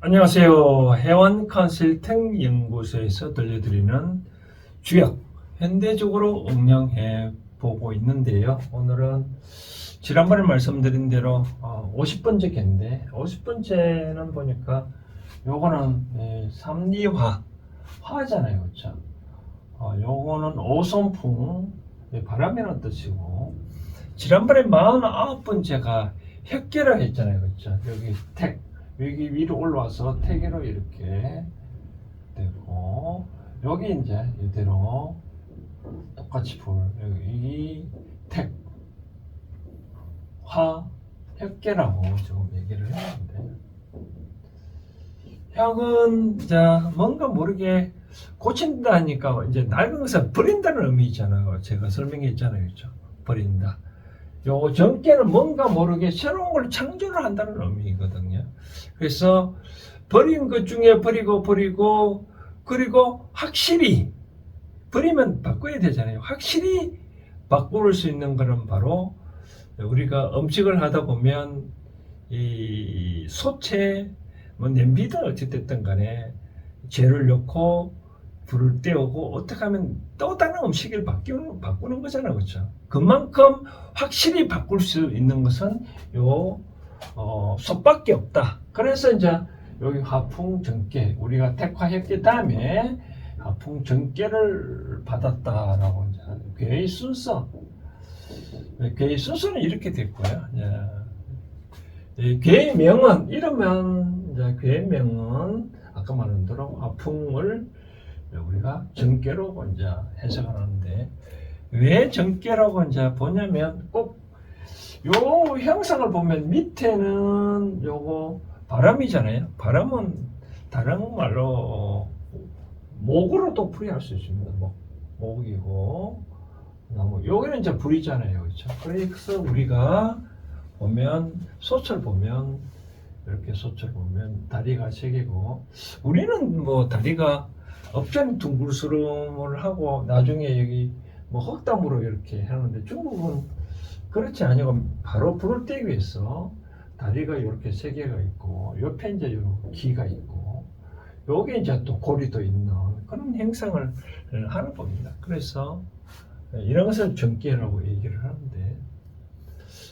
안녕하세요. 해원 컨설팅 연구소에서 들려드리는 주역 현대적으로 응용해 보고 있는데요. 오늘은 지난번에 말씀드린 대로 50번째 개인데 50번째는 보니까 요거는 삼리화 화잖아요. 그렇죠? 요거는 오선풍 바람이라는 뜻이고, 지난번에 49번째가 혁계라 했잖아요. 그렇죠? 여기 택 여기 위로 올라와서 태계로 이렇게 되고, 여기 이제 이대로 똑같이 불, 여기 택, 화, 혁계라고 지금 얘기를 했는데, 혁은 이제 뭔가 모르게 고친다니까 이제 낡은 것을 버린다는 의미잖아요. 제가 설명했잖아요. 그렇죠? 버린다. 요 정계는 뭔가 모르게 새로운 걸 창조를 한다는 의미거든요. 그래서 버린 것 중에 버리고 그리고 확실히 버리면 바꿔야 되잖아요. 확실히 바꿀 수 있는 거는 바로 우리가 음식을 하다 보면 이 소체 뭐 냄비든 어찌됐든 간에 재를 넣고 불을 떼우고 어떻게 하면 또 다른 음식을 바꾸는 거잖아요. 그렇죠? 그만큼 확실히 바꿀 수 있는 것은 요 솥밖에 없다. 그래서 이제 여기 화풍정계, 우리가 택화했기 다음에 화풍정계를 받았다라고 이제 괴의 순서, 괴의 순서는 이렇게 됐고요. 괴의 명은 이러면 이제 괴의 명은 아까 말한 대로 화풍을 우리가 정계로 이제 해석하는데, 왜 정계라고 이제 보냐면 꼭 요 형상을 보면 밑에는 요거 바람이잖아요. 바람은 다른 말로 목으로도 풀이할 수 있습니다. 목이고, 여기는 이제 불이잖아요. 그렇죠? 그래서 우리가 보면 소철 보면 이렇게 소철 보면 다리가 3개고, 우리는 뭐 다리가 업장 둥글스름을 하고 나중에 여기 뭐 흑담으로 이렇게 하는데, 중국은 그렇지 아니고 바로 불을 떼기 위해서 다리가 이렇게 3개가 있고, 옆에 이제 요 기가 있고, 여기 이제 또 고리도 있는 그런 행상을 하는 겁니다. 그래서 이런 것을 정계라고 얘기를 하는데,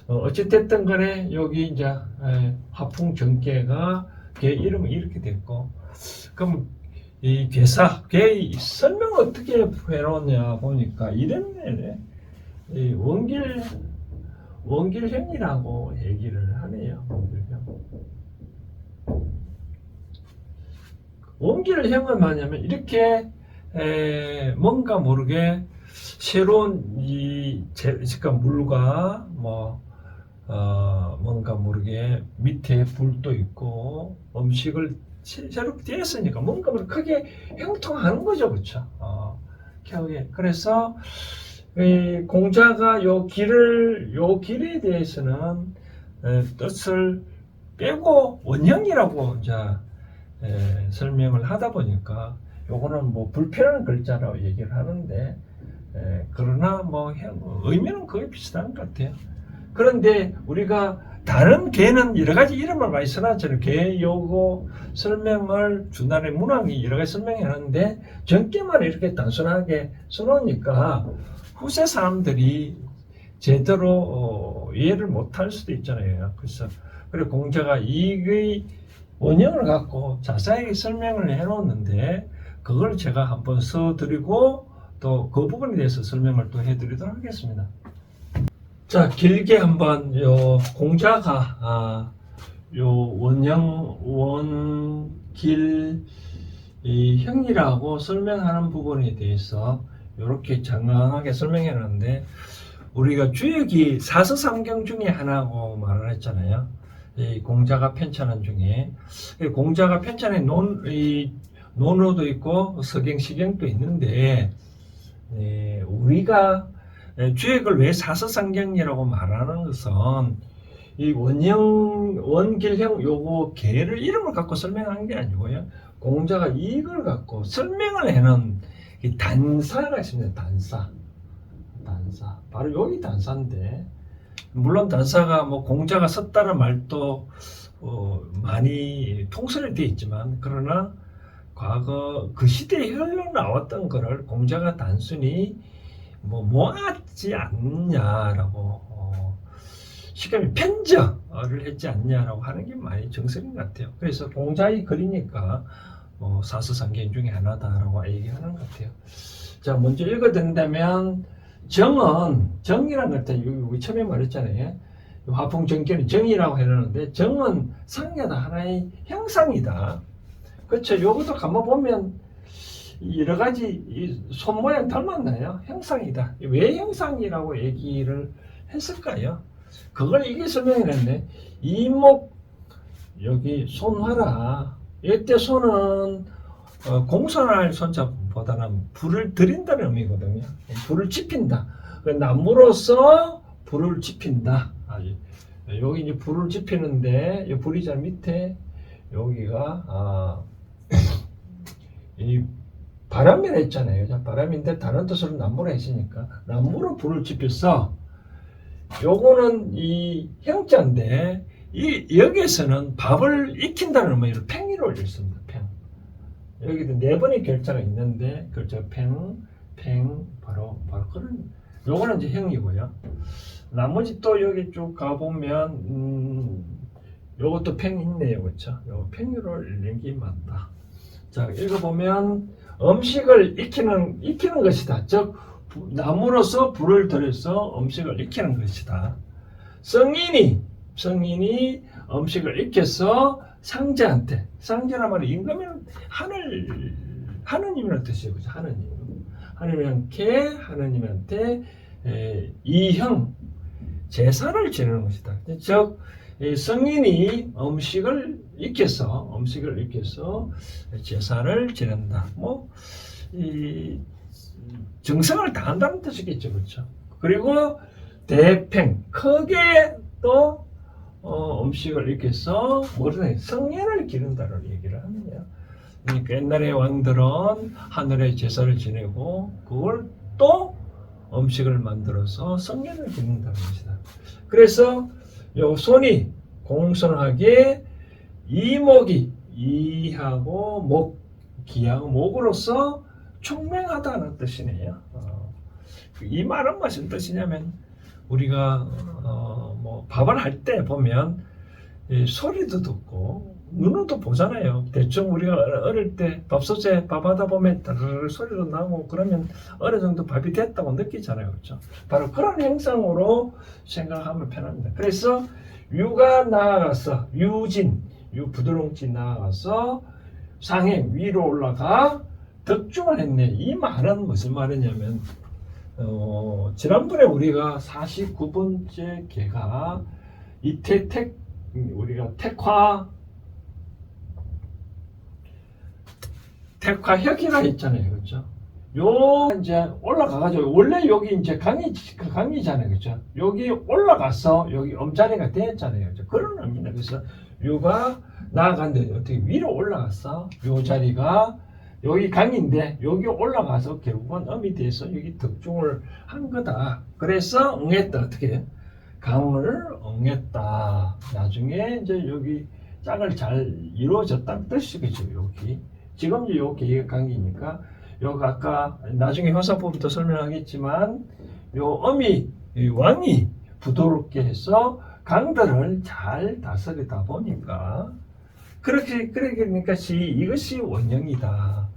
어찌됐든 간에 여기 이제 화풍 정계가 걔 이름이 이렇게 됐고, 그럼 이 괴사, 걔 설명 어떻게 해놓냐 보니까 이랬네. 이 원길형이라고 얘기를 하네요. 원길형은 뭐냐면 이렇게 뭔가 모르게 새로운 그러니까 물과 뭔가 모르게 밑에 불도 있고 음식을 새롭게 되었으니까 뭔가 크게 형통하는 거죠. 그렇죠? 그래서 공자가 요 길에 대해서는 뜻을 빼고 원형이라고 이제 설명을 하다 보니까 요거는 뭐 불편한 글자라고 얘기를 하는데, 그러나 의미는 거의 비슷한 것 같아요. 그런데 우리가 다른 개는 여러 가지 이름을 많이 써놨잖아요. 개 요거 설명을 주나라의 문학이 여러 가지 설명해 하는데, 정계만 이렇게 단순하게 써놓으니까 후세 사람들이 제대로 이해를 못할 수도 있잖아요. 그래서 공자가 이의 원형을 갖고 자세하게 설명을 해놓았는데, 그걸 제가 한번 써드리고 또 그 부분에 대해서 설명을 또 해드리도록 하겠습니다. 자, 길게 한번 공자가 요 원길 형이라고 설명하는 부분에 대해서 이렇게 장황하게 설명해 놨는데, 우리가 주역이 사서삼경 중에 하나고 말을 했잖아요. 이 공자가 편찬한 중에, 공자가 편찬에 논어도 있고 서경 시경도 있는데, 우리가 주역을 왜 사서삼경이라고 말하는 것은 이 원길형 요거 개를 이름을 갖고 설명한 게 아니고요. 공자가 이걸 갖고 설명을 해놓은 이 단사가 있습니다. 단사. 바로 여기 단사인데, 물론 단사가 뭐 공자가 썼다는 말도 많이 통설이 되어 있지만, 그러나 과거 그 시대에 흘러나왔던 거를 공자가 단순히 뭐 모았지 않냐라고 시감이 편저를 했지 않냐라고 하는 게 많이 정설인 것 같아요. 그래서 공자의 글이니까 사서상계인 중에 하나다라고 얘기하는 것 같아요. 자, 먼저 읽어드린다면, 정이라는 것, 우리 처음에 말했잖아요. 화풍 정계는 정이라고 해놓는데, 정은 상계다, 하나의 형상이다. 그렇죠. 요것도 가만 보면 여러 가지 손 모양 닮았나요? 형상이다. 왜 형상이라고 얘기를 했을까요? 그걸 이게 설명해냈네. 이목, 여기 손하라. 이때 손은 공손할 손자보다는 불을 들인다는 의미거든요. 불을 지핀다. 나무로서 불을 지핀다. 여기 이제 불을 지피는데, 이 불이자 밑에 여기가 이 바람이라 했잖아요. 바람인데 다른 뜻으로 나무라 했으니까 나무로 불을 지폈어. 요거는 이 형자인데, 여기에서는 밥을 익힌다는 의미로 팽이를 올렸습니다. 팽. 여기도 네 번의 결자가 있는데, 결자 팽, 바로 그런, 요거는 이제 형이고요. 나머지 또 여기 쭉 가보면, 요것도 팽 있네요. 그쵸? 요 팽이를 올린 게 맞다. 자, 읽어보면, 음식을 익히는 것이다. 즉, 나무로서 불을 들여서 음식을 익히는 것이다. 성인이 음식을 익혀서 상제한테, 상제란 말은 임금이면 하느님이라는 뜻이에요. 그죠? 하느님한테 이형, 제사를 지내는 것이다. 즉, 성인이 음식을 익혀서 제사를 지낸다. 정성을 다한다는 뜻이겠죠. 그렇죠? 그리고 대팽, 크게 또 음식을 익혀서 성년을 기른다는 얘기를 하느냐. 그러니까 옛날에 왕들은 하늘에 제사를 지내고 그걸 또 음식을 만들어서 성년을 기른다는 것이다. 그래서 요 손이 공손하게 이하고 기하고 목으로서 총명하다는 뜻이네요. 이 말은 무슨 뜻이냐면, 우리가 밥을 할 때 보면 소리도 듣고 눈으로도 보잖아요. 대충 우리가 어릴 때 밥솥에 밥하다 보면 소리도 나고 그러면 어느 정도 밥이 됐다고 느끼잖아요. 그렇죠? 바로 그런 형상으로 생각하면 편합니다. 그래서 유가 나아가서 부드러운지 나아가서 상행 위로 올라가 덕중을 했네. 이 말은 무슨 말이냐면, 지난번에 우리가 49번째 개가 우리가 택화혁이라 했잖아요. 그렇죠? 이제 올라가가지고, 원래 여기 이제 강이잖아요. 그렇죠? 여기 올라가서 여기 엄자리가 됐잖아요. 그렇죠? 그런 의미입니다. 그래서 유가 나아간데 어떻게 위로 올라갔어? 요 자리가 여기 강인데 여기 올라가서 결국은 음이 돼서 여기 덕중을 한 거다. 그래서 응했다. 어떻게? 강을 응했다. 나중에 이제 여기 짝을 잘 이루어졌다는 뜻이겠죠. 여기. 지금 이제 여기 강이니까, 여기 아까 나중에 형사법부터 설명하겠지만, 왕이 부드럽게 해서 강들을 잘 다스리다 보니까, 그러니까 이것이 원형이다.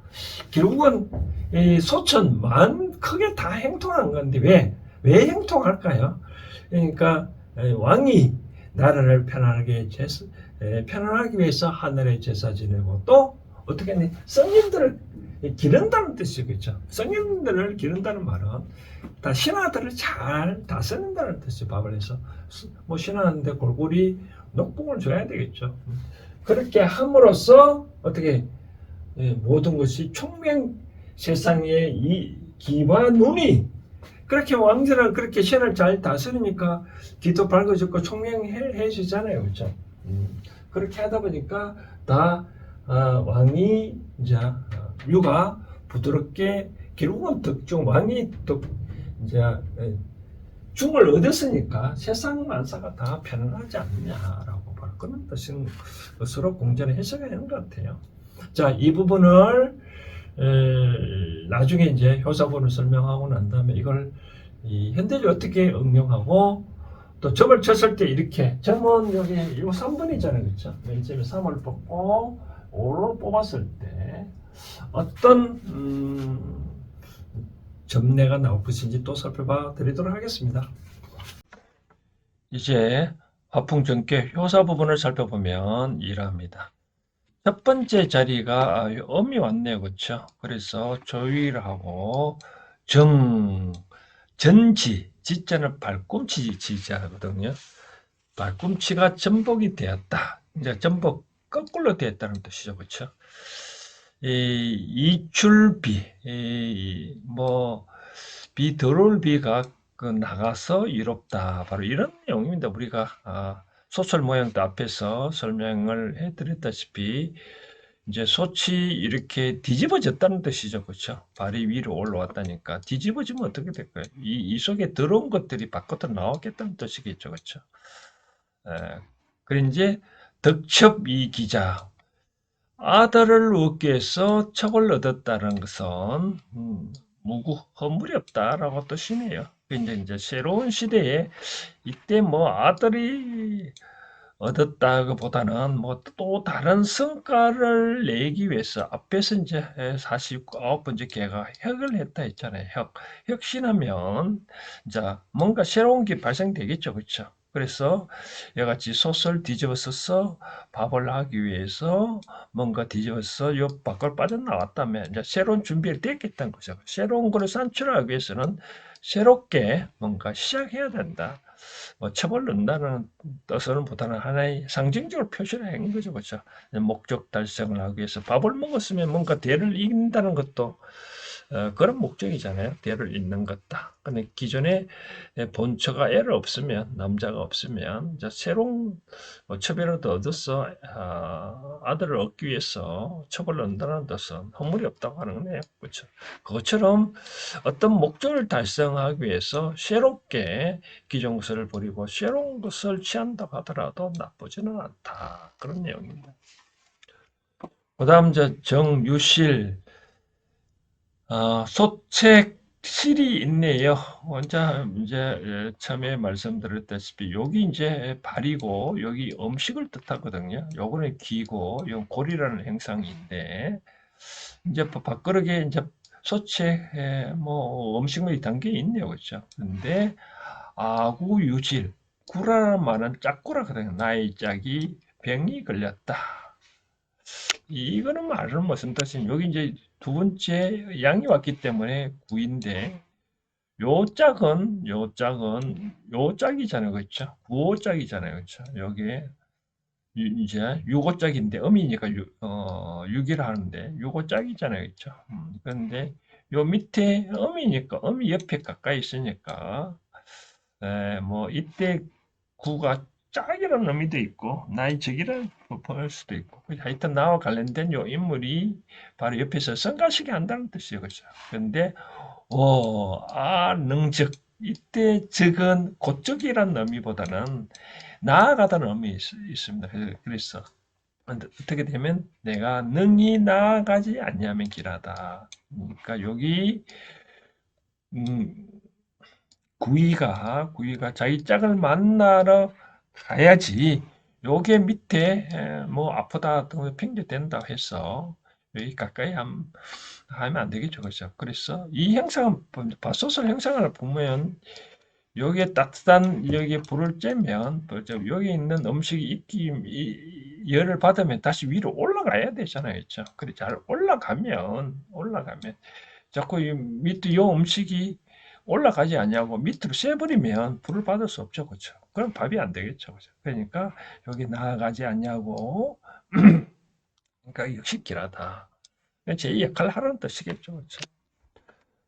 결국은 소천만 크게 다 행통한 건데, 왜 행통할까요? 그러니까 왕이 나라를 편안하게 위해서 하늘에 제사 지내고, 또 어떻게 하니 성인들을 기른다는 뜻이겠죠. 성인들을 기른다는 말은 다 신하들을 잘 다스린다는 뜻이죠. 밥을 해서 신하한테 골고루 녹복을 줘야 되겠죠. 그렇게 함으로써 어떻게 모든 것이 총명, 세상의 이 기와 눈이, 그렇게 왕들은 그렇게 신을 잘 다스리니까 기도 밝아졌고 총명해지잖아요. 그렇죠? 그렇게 하다 보니까 다 왕이 이제 유가 부드럽게, 결국은 왕이 이제 중을 얻었으니까 세상 만사가 다 편안하지 않느냐라고 바로 그런 뜻인 것으로 공전에 해석이 되는 것 같아요. 자, 이 부분을 나중에 이제 효사본을 설명하고 난 다음에 이걸 이 현대적으로 어떻게 응용하고 또 점을 쳤을 때 이렇게 점은 여기 이 3번이잖아요, 그렇죠? 맨 처음에 3을 뽑고 5를 뽑았을 때 어떤 점례가 나올 것인지 또 살펴봐 드리도록 하겠습니다. 이제 화풍전개 효사 부분을 살펴보면 이러합니다. 첫 번째 자리가 음이 왔네요, 그렇죠? 그래서 조일하고 전지, 지자는 발꿈치 지자거든요. 발꿈치가 전복이 되었다. 이제 전복 거꾸로 되었다는 뜻이죠, 그렇죠? 이출비, 비 들어올 비가 나가서 이롭다. 바로 이런 내용입니다. 우리가 소설 모양도 앞에서 설명을 해드렸다시피 이제 솥이 이렇게 뒤집어졌다는 뜻이죠, 그렇죠? 발이 위로 올라왔다니까 뒤집어지면 어떻게 될까요? 이 속에 들어온 것들이 밖으로 나왔겠다는 뜻이겠죠, 그렇죠? 그리고 이제 덕첩 이 기자 아들을 얻기 위해서 척을 얻었다는 것은 무구 허물이 없다라고 뜻이네요. 이제 새로운 시대에 이때 뭐 아들이 얻었다기보다는 뭐 또 다른 성과를 내기 위해서 앞에서 이제 49번째 개가 혁을 했다 했잖아요. 혁신하면 자 뭔가 새로운 게 발생되겠죠, 그렇죠? 그래서 이같이 솥을 뒤집어 써서 밥을 하기 위해서 뭔가 뒤집어서 요 밖을 빠져나왔다면 이제 새로운 준비를 됐겠다는 거죠. 새로운 거를 산출하기 위해서는 새롭게 뭔가 시작해야 된다. 뭐 처벌 넣는다는 뜻은 보다는 하나의 상징적으로 표시를 한 거죠, 그렇죠? 목적 달성을 하기 위해서 밥을 먹었으면 뭔가 대를 이긴다는 것도 그런 목적이잖아요. 대를 잇는 것다. 근데 기존에 본처가 애를 없으면 남자가 없으면 이제 새로운 처배라도 얻어서 아들을 얻기 위해서 첩을 넣는다는 뜻은 허물이 없다고 하는 거네요. 그렇죠. 그것처럼 어떤 목적을 달성하기 위해서 새롭게 기존 것을 버리고 새로운 것을 취한다고 하더라도 나쁘지는 않다. 그런 내용입니다. 그 다음 정유실 소책실이 있네요. 먼저 이제 처음에 말씀드렸다시피 여기 이제 발이고 여기 음식을 뜻하거든요. 요거는 기고 요 골이라는 행상인데 이제 밥그릇에 이제 소책 뭐 음식물이 담겨 있네요, 그렇죠? 근데 아구유질 구라는 말은 짝구라거든요. 나의 짝이 병이 걸렸다. 이거는 말은 무슨 뜻이냐? 여기 이제 두 번째 양이 왔기 때문에 구인데 요 짝이잖아요, 그렇죠? 구호짝이잖아요, 그렇죠? 여기에 이제 유고짝인데 음이니까 육이라 하는데 유고짝이잖아요, 그렇죠? 그런데 요 밑에 음이니까 음이 옆에 가까이 있으니까 뭐 이때 구가 짝이라는 의미도 있고 나의 적이라는 볼 수도 있고 하여튼 나와 관련된 요 인물이 바로 옆에서 성가시게 한다는 뜻이에요, 그렇죠? 그런데 능적 이때 적은 고적이라는 의미보다는 나아가다는 의미 있습니다. 그래서 어떻게 되면 내가 능히 나아가지 않냐면 길하다. 그러니까 여기 음, 구이가 자기 짝을 만나러 가야지. 요게 밑에 뭐 아프다 핑계 댄다 해서 여기 가까이 하면 안 되겠죠, 그렇죠? 그래서 이 형상은 소설 형상을 보면 여기에 따뜻한 여기에 불을 쬐면 여기 있는 음식이 열을 받으면 다시 위로 올라가야 되잖아요, 그렇죠? 그래 잘 올라가면 자꾸 이 밑에 요 음식이 올라가지 않냐고 밑으로 쐬버리면 불을 받을 수 없죠, 그렇죠? 그럼 밥이 안 되겠죠, 그렇죠? 그러니까 여기 나아가지 않냐고 그러니까 역시 길하다. 제 역할을 하라는 뜻이겠죠, 그렇죠?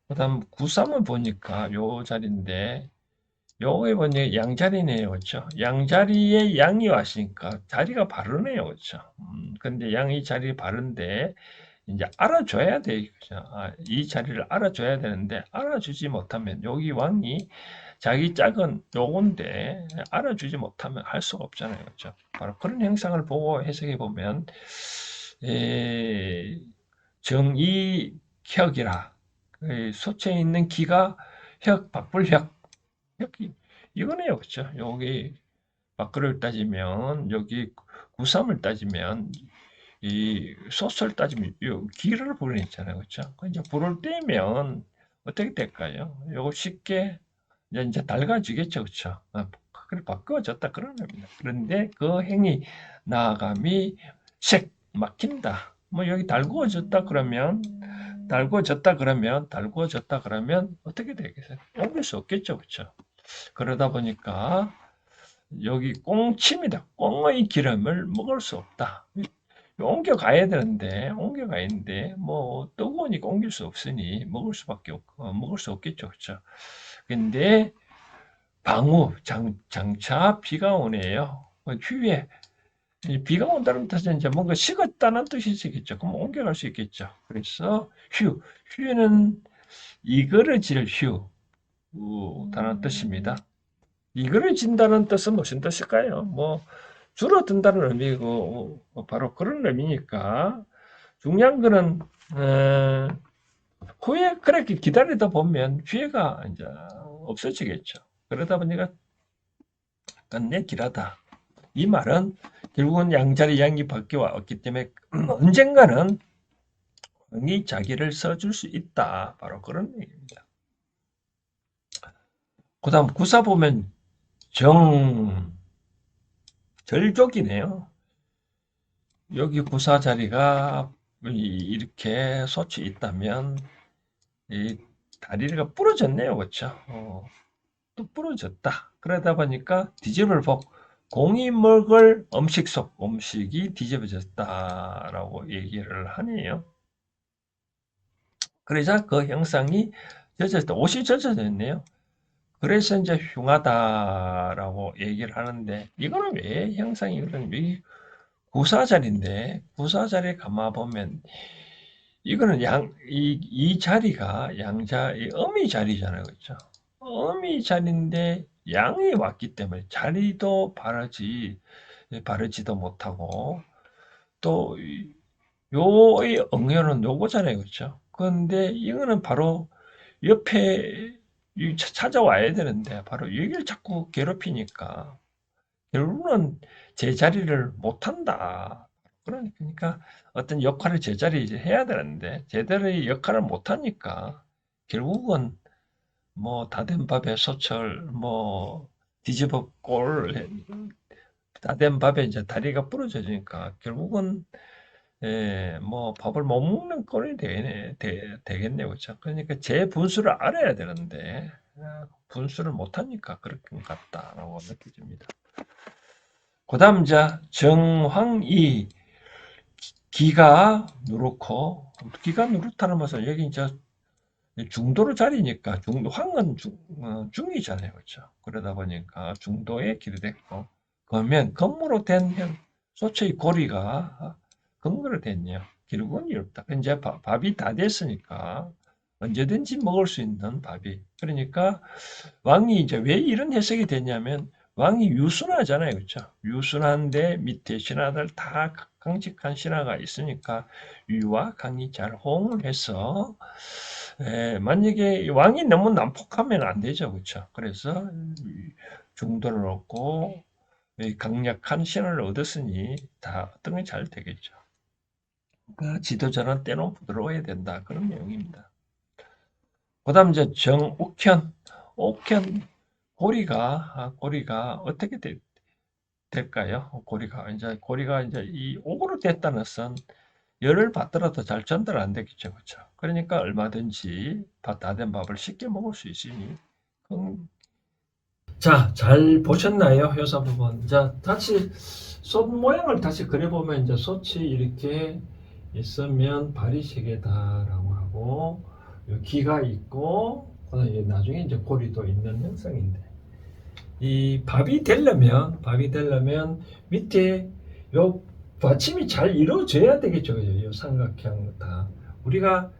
그다음 93을 보니까 요 자리인데 요거에 보니 양자리네요, 그렇죠? 양자리에 양이 왔으니까 자리가 바르네요, 그렇죠? 근데 양이 자리 바른데 이제 알아줘야 돼, 그죠? 이 자리를 알아줘야 되는데 알아주지 못하면 여기 왕이 자기 짝은 요건데 알아주지 못하면 할 수가 없잖아요. 그렇죠? 바로 그런 형상을 보고 해석해 보면 정이혁이라 소체에 있는 기가 혁, 박불혁, 혁이 이거네요. 그렇죠? 여기 막걸리를 따지면 여기 구삼을 따지면 이 소스를 따지면 요 기를 불어냈잖아요. 그렇죠? 이제 불을 떼면 어떻게 될까요? 요거 쉽게 이제 달가지겠죠. 그렇죠? 그래 바꿔졌다 그런 겁니다. 그런데 그 행위 나아감이 색 막힌다. 뭐 여기 달구어졌다 그러면 어떻게 되겠어요? 옮길 수 없겠죠. 그렇죠? 그러다 보니까 여기 꽁칩니다. 꽁의 기름을 먹을 수 없다. 옮겨가야 되는데 옮겨가 있는데 뭐 뜨거우니까 옮길 수 없으니 먹을 수 없겠죠. 그렇죠? 근데 방우 장차 비가 오네요. 휴에 비가 온다는 뜻은 이제 뭔가 식었다는 뜻이겠죠. 그럼 옮겨갈 수 있겠죠. 그래서 휴는 이그러질 휴다는 뜻입니다. 이그러진다는 뜻은 무슨 뜻일까요? 뭐 줄어든다는 의미고 바로 그런 의미니까 중요한 거는 후에 그렇게 기다리다 보면 기회가 이제 없어지겠죠. 그러다 보니까 끝내 길하다. 이 말은 결국은 양자리 양이 바뀌어 왔기 때문에 언젠가는 이 자기를 써줄 수 있다. 바로 그런 얘기입니다. 그 다음 구사 보면 절족이네요. 여기 구사 자리가 이렇게 소치 있다면 이 다리가 부러졌네요. 그렇죠? 또 부러졌다. 그러다 보니까 뒤집을 복 공이 먹을 음식 속 음식이 뒤집어졌다라고 얘기를 하네요. 그러자 그 형상이 젖어졌다. 옷이 젖어졌네요. 그래서 이제 흉하다라고 얘기를 하는데 이거는 왜 형상이 그러냐면 구사자리인데 구사자리에 가만 보면 이거는 이 자리가 이 어미 자리잖아요. 그렇죠? 어미 자리인데 양이 왔기 때문에 자리도 바르지도 못하고 또 요의 응연은 요거잖아요. 그렇죠? 그런데 이거는 바로 옆에 찾아와야 되는데 바로 여기를 자꾸 괴롭히니까 결국은 제자리를 못한다. 그러니까 어떤 역할을 제자리 해야 되는데 제자리 역할을 못하니까 결국은 뭐 다 된 밥에 소철 뭐 뒤집어 꼴 다 된 밥에 이제 다리가 부러져지니까 결국은 뭐 밥을 못 먹는 꼴이 되겠네요. 그렇죠? 그러니까 제 분수를 알아야 되는데 분수를 못하니까 그런 것 같다라고 느껴집니다. 그 다음 이제 정황이 기가 누렇고 기가 누렇다는 것은 여기 이제 중도로 자리니까 황은 중이잖아요. 그렇죠? 그러다 보니까 중도에 기르됐고 그러면 금으로 된 소체의 고리가 금으로 됐네요. 기르곤이 없다. 이제 밥이 다 됐으니까 언제든지 먹을 수 있는 밥이. 그러니까 왕이 이제 왜 이런 해석이 됐냐면 왕이 유순하잖아요. 그렇죠? 유순한데 밑에 신하들 다 강직한 신하가 있으니까 유와 강이 잘 호응을 해서 만약에 왕이 너무 난폭하면 안 되죠. 그렇죠? 그래서 중도를 얻고 강력한 신하를 얻었으니 다 어떤 게 잘 되겠죠. 그러니까 지도자는 때론 부드러워야 된다. 그런 내용입니다. 그 다음 이제 정옥현 고리가 어떻게 될까요? 고리가 이제 이 옥으로 됐다는 것은 열을 받더라도 잘 전달 안 되겠죠. 그렇죠? 그러니까 얼마든지 다 된 밥을 쉽게 먹을 수 있으니. 자, 잘 보셨나요? 효사 부분. 자, 다시 솥 모양을 다시 그려보면 이제 솥이 이렇게 있으면 발이 세 개다라고 하고 기가 있고 그다음에 나중에 이제 고리도 있는 형상인데 이 밥이 되려면 밑에 요 받침이 잘 이루어져야 되겠죠. 그죠? 요 삼각형 다. 우리가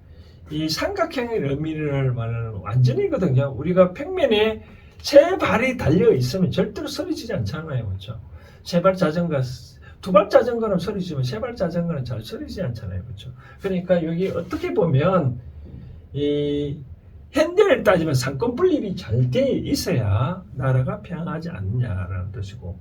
이 삼각형의 의미를 말하는 완전히거든요. 우리가 평면에 세 발이 달려 있으면 절대로 소리지지 않잖아요, 그렇죠? 세 발 자전거, 두 발 자전거는 소리지만 세 발 자전거는 잘 소리지지 않잖아요, 그렇죠? 그러니까 여기 어떻게 보면 이 현대를 따지면 상권 분립이 잘 돼 있어야 나라가 평안하지 않느냐라는 뜻이고,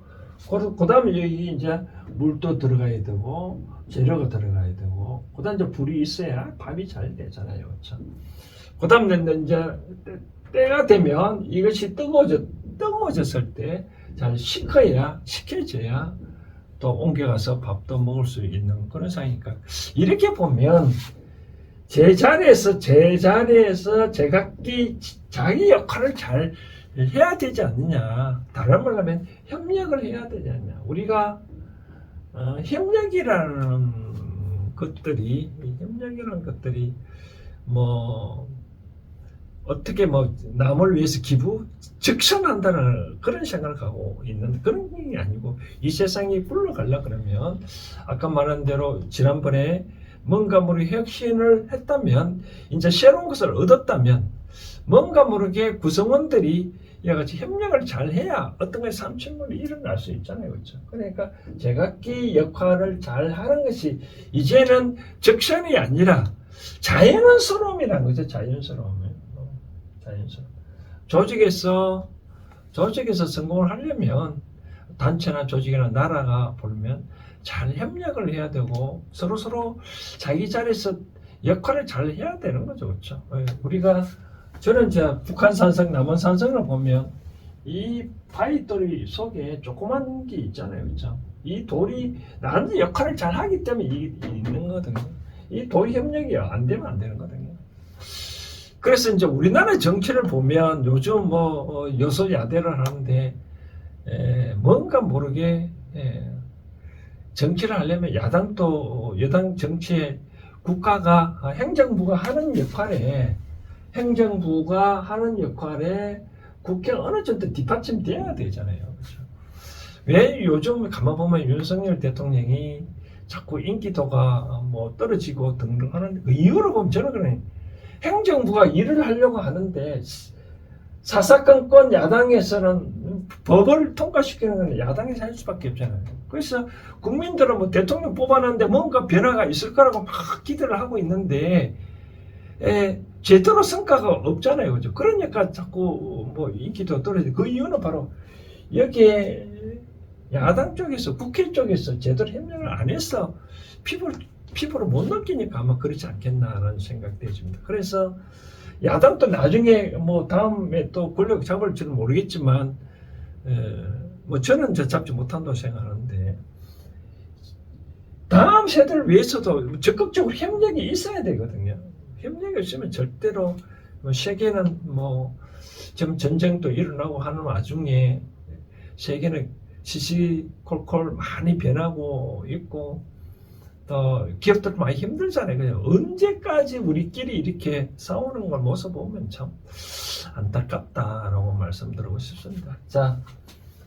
그 다음에 여기 이제 물도 들어가야 되고 재료가 들어가야 되고, 그 다음에 이제 불이 있어야 밥이 잘 되잖아요, 그렇죠? 그 다음에 이제 때가 되면 이것이 뜨거워졌을 때 잘 식혀져야 또 옮겨가서 밥도 먹을 수 있는 그런 상황이니까, 이렇게 보면 제자리에서 제각기 자기 역할을 잘 해야 되지 않느냐. 다른 말로 하면 협력을 해야 되지 않느냐. 우리가 협력이라는 것들이 뭐 어떻게 뭐 남을 위해서 즉선한다는 그런 생각을 갖고 있는 그런 게 아니고, 이 세상이 굴러가려 그러면 아까 말한 대로 지난번에 뭔가 모르게 혁신을 했다면, 이제 새로운 것을 얻었다면 뭔가 모르게 구성원들이 이같이 협력을 잘 해야 어떤 것이 삼천물이 일어날 수 있잖아요, 그렇죠? 그러니까 제각기 역할을 잘 하는 것이 이제는 적선이 아니라 자연스러움이라는 거죠. 자연스러움. 조직에서 성공을 하려면 단체나 조직이나 나라가 보면 잘 협력을 해야 되고 서로 자기 자리에서 역할을 잘 해야 되는 거죠, 그렇죠? 저는 이제 북한 산성, 남한 산성을 보면 이 바위돌이 속에 조그만 게 있잖아요, 그렇죠? 이 돌이 나름대로 역할을 잘 하기 때문에 있는 거거든요. 이 돌 협력이 안 되면 안 되는 거거든요. 그래서 이제 우리나라 정치를 보면 요즘 뭐 여소야대를 하는데 뭔가 모르게 정치를 하려면 야당도 여당 정치에 국가가 행정부가 하는 역할에 국회가 어느 정도 뒷받침돼야 되잖아요, 그렇죠? 왜 요즘 가만 보면 윤석열 대통령이 자꾸 인기도가 뭐 떨어지고 등등 하는 그 이유를 보면 저는 그냥 행정부가 일을 하려고 하는데 사사건건 야당에서는 법을 통과시키는 건 야당에서 할 수밖에 없잖아요. 그래서 국민들은 뭐 대통령 뽑아놨는데 뭔가 변화가 있을 거라고 막 기대를 하고 있는데 제대로 성과가 없잖아요, 그죠? 그러니까 자꾸 뭐 인기도 떨어지고, 그 이유는 바로 여기에 야당 쪽에서 국회 쪽에서 제대로 협력을 안 해서 피부로 못 느끼니까 아마 그렇지 않겠나라는 생각이 듭니다. 그래서 야당도 나중에 뭐 다음에 또 권력 잡을지는 모르겠지만 뭐 저는 잡지 못한다고 생각하는데, 다음 세대를 위해서도 적극적으로 협력이 있어야 되거든요. 협력이 없으면 절대로 세계는 뭐 지금 전쟁도 일어나고 하는 와중에 세계는 시시콜콜 많이 변하고 있고, 기업들 많이 힘들잖아요. 그냥 언제까지 우리끼리 이렇게 싸우는 걸 모습 보면 참 안타깝다라고 말씀드리고 싶습니다. 자,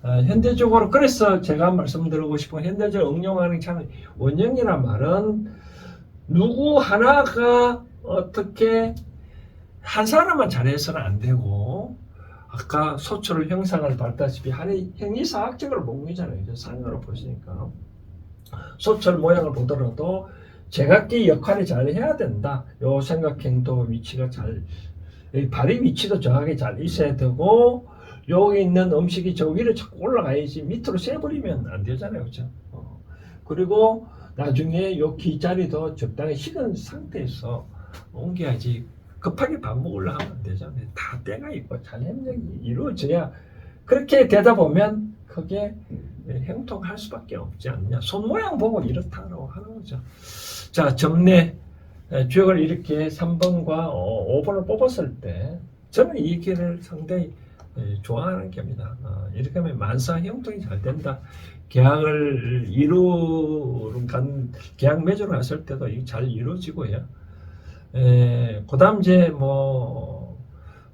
현대적으로 그래서 제가 말씀드리고 싶은 현대적으로 응용하는 참 원형이란 말은 누구 하나가 어떻게 한 사람만 잘해서는 안 되고, 아까 소철 형상을 봤다시피 행위사학적으로 본 거잖아요. 상으로 보시니까. 소철 모양을 보더라도 제각기 역할이 잘 해야 된다. 요 생각행도 위치가 발의 위치도 정확하게 잘 있어야 되고, 여기 있는 음식이 저 위로 자꾸 올라가야지 밑으로 새버리면 안 되잖아요, 그렇죠? 그리고 나중에 요 기자리도 적당히 식은 상태에서 옮겨야지 급하게 밥 먹으려 하면 안 되잖아요. 다 때가 있고 잘 협력이 이루어져야, 그렇게 되다 보면 그게 행통할 수밖에 없지 않느냐. 손 모양 보고 이렇다라고 하는 거죠. 자, 점례 주역을 이렇게 3번과 5번을 뽑았을 때 저는 이 길을 상당히 좋아하는 겁니다. 이렇게 하면 만사 형통이 잘 된다. 계약 매주를 갔을 때도 잘 이루어지고요. 그 다음 이제 뭐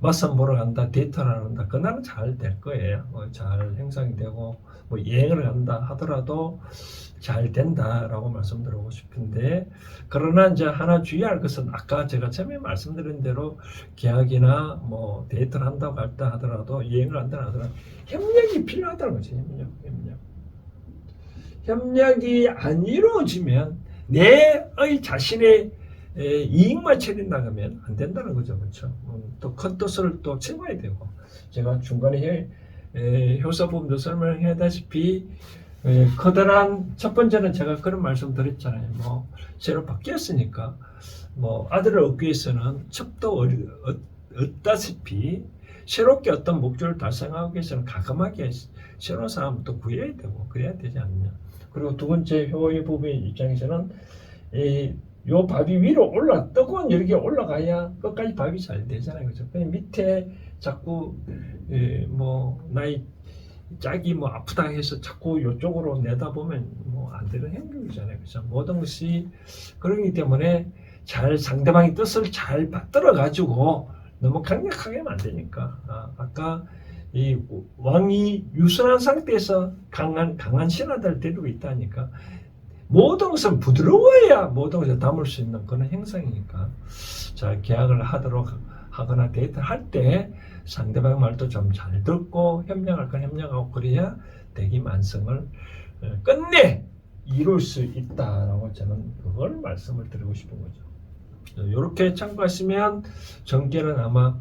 맞선 보러 간다, 데이트를 한다, 그날은 잘 될 거예요. 잘 형성이 되고, 뭐 여행을 간다 하더라도 잘 된다라고 말씀드리고 싶은데, 그러나 이제 하나 주의할 것은 아까 제가 처음에 말씀드린 대로 계약이나 뭐 데이트를 한다고 할다 하더라도 여행을 한다 하더라도 협력이 필요하다는 거죠. 협력이 안 이루어지면 내의 자신의 이익만 챙긴다 하면 안 된다는 거죠. 그렇죠? 또 큰 뜻을 또 채워야 되고 제가 중간에 효사 부분도 설명해다시피 커다란 첫 번째는 제가 그런 말씀 드렸잖아요. 뭐 새로 바뀌었으니까 뭐 아들을 얻기 위해서는 첩도 얻다시피 새롭게 어떤 목표를 달성하기 위해서는 가감하게 새로운 사람을 또 구해야 되고 그래야 되지 않느냐. 그리고 두 번째 효의 부부의 입장에서는 요 밥이 위로 뜨거운 열기에 올라가야 끝까지 밥이 잘 되잖아요. 그죠? 그냥 밑에 자꾸 뭐 나이 짝이 뭐 아프다 해서 자꾸 이쪽으로 내다보면 뭐 안 되는 행동이잖아요. 그죠? 모든 것이 그러기 때문에 잘 상대방의 뜻을 잘 받들어 가지고 너무 강력하게 하면 안 되니까 아까 이 왕이 유순한 상태에서 강한 신하들을 데리고 있다니까 모든 것은 부드러워야 모든 것을 담을 수 있는 그런 형상이니까 자 계약을 하거나 데이트를 할 때 상대방 말도 좀 잘 듣고 협력할 건 협력하고 그래야 대기만성을 끝내 이룰 수 있다라고 저는 그걸 말씀을 드리고 싶은 거죠. 이렇게 참고하시면 정계는 아마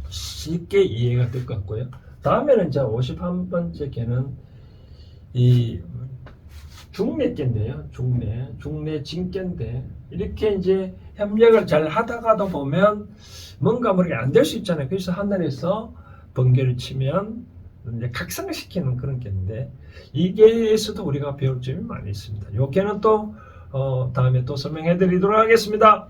쉽게 이해가 될 것 같고요. 다음에는 이제 51번째 개는 이 중례께인데요. 중례 진께인데 이렇게 이제 협력을 잘 하다가도 보면 뭔가 모르게 안 될 수 있잖아요. 그래서 하늘에서 번개를 치면 이제 각성시키는 그런 개인데 이 개에서도 우리가 배울 점이 많이 있습니다. 이 개는 또 다음에 또 설명해 드리도록 하겠습니다.